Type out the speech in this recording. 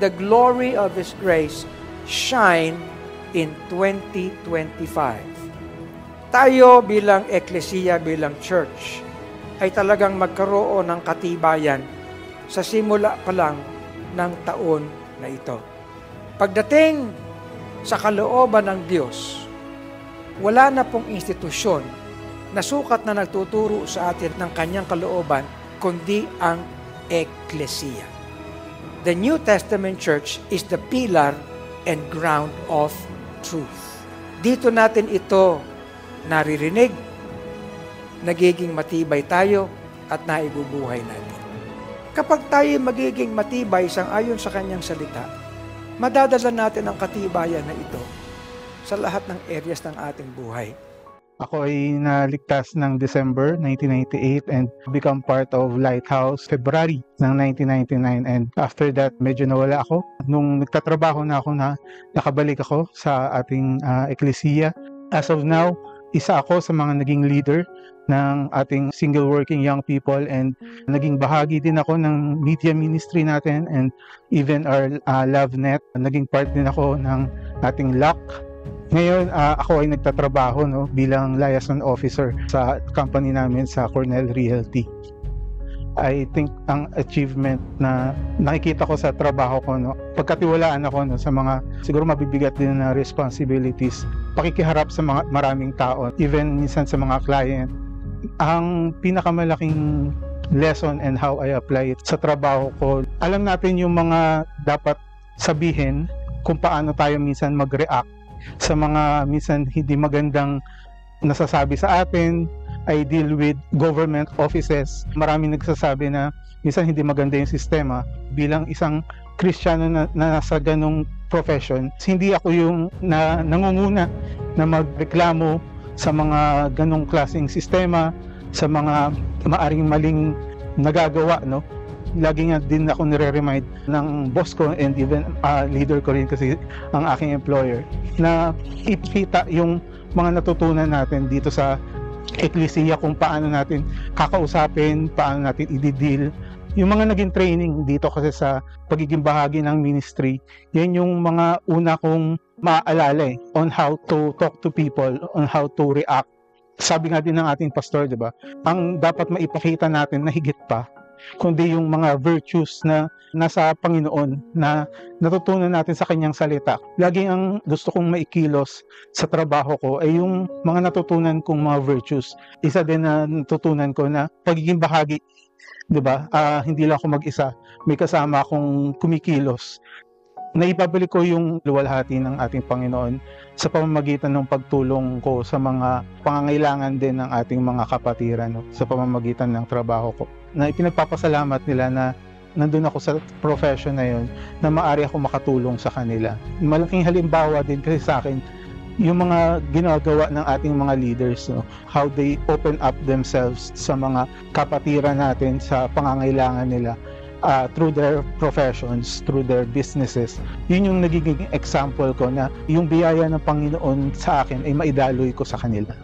the glory of His grace shine in 2025. Tayo bilang eklesiya, bilang church, ay talagang magkaroon ng katibayan sa simula pa lang ng taon na ito. Pagdating sa kalooban ng Diyos, wala na pong institusyon na sukat na nagtuturo sa atin ng kanyang kalooban, kundi ang eklesiya. The New Testament Church is the pillar and ground of truth. Dito natin ito naririnig, nagiging matibay tayo at naibubuhay natin. Kapag tayo magiging matibay sang-ayon sa kanyang salita, madadala natin ang katibayan na ito sa lahat ng areas ng ating buhay. Ako ay naligtas ng December 1998 and become part of Lighthouse February ng 1999, and after that medyo nawala ako. Nung nagtatrabaho na ako, na nakabalik ako sa ating eklesiya. As of now, isa ako sa mga naging leader ng ating single working young people, and naging bahagi din ako ng media ministry natin and even our LoveNet. Naging part din ako ng ating LOC. Ngayon, ako ay nagtatrabaho bilang liaison officer sa company namin sa Cornell Realty. I think ang achievement na nakikita ko sa trabaho ko, pagkatiwalaan ako sa mga siguro mabibigat din na responsibilities, pakikiharap sa mga maraming tao, even minsan sa mga client. Ang pinakamalaking lesson and how I apply it sa trabaho ko, alam natin yung mga dapat sabihin kung paano tayo minsan mag-react sa mga minsan hindi magandang nasasabi sa atin. I deal with government offices. Maraming nagsasabi na minsan hindi maganda yung sistema. Bilang isang Kristiyano na nasa ganong profession, hindi ako yung nangunguna na magreklamo sa mga ganong klaseng sistema, sa mga maaring maling nagagawa, Lagi nga din ako nire-remind ng boss ko and even leader ko rin, kasi ang aking employer, na ipakita yung mga natutunan natin dito sa eklesiya, kung paano natin kakausapin, paano natin i-deal. Yung mga naging training dito kasi sa pagiging bahagi ng ministry, yan yung mga una kong maaalala on how to talk to people, on how to react. Sabi nga din ng ating pastor, di ba? Ang dapat maipakita natin na higit pa, kundi yung mga virtues na nasa Panginoon na natutunan natin sa kanyang salita. Laging ang gusto kong maikilos sa trabaho ko ay yung mga natutunan kong mga virtues. Isa din na natutunan ko na pagiging bahagi, 'di ba? Hindi lang ako mag-isa, may kasama akong kumikilos. Naibabalik ko yung luwalhati ng ating Panginoon sa pamamagitan ng pagtulong ko sa mga pangangailangan din ng ating mga kapatiran, sa pamamagitan ng trabaho ko. Na ipinagpapasalamat nila na nandun ako sa profession na yun, na maaari ako makatulong sa kanila. Malaking halimbawa din kasi sa akin yung mga ginagawa ng ating mga leaders, how they open up themselves sa mga kapatiran natin sa pangangailangan nila. Through their professions, through their businesses. Yun yung nagiging example ko na yung biyaya ng Panginoon sa akin ay maidaloy ko sa kanila.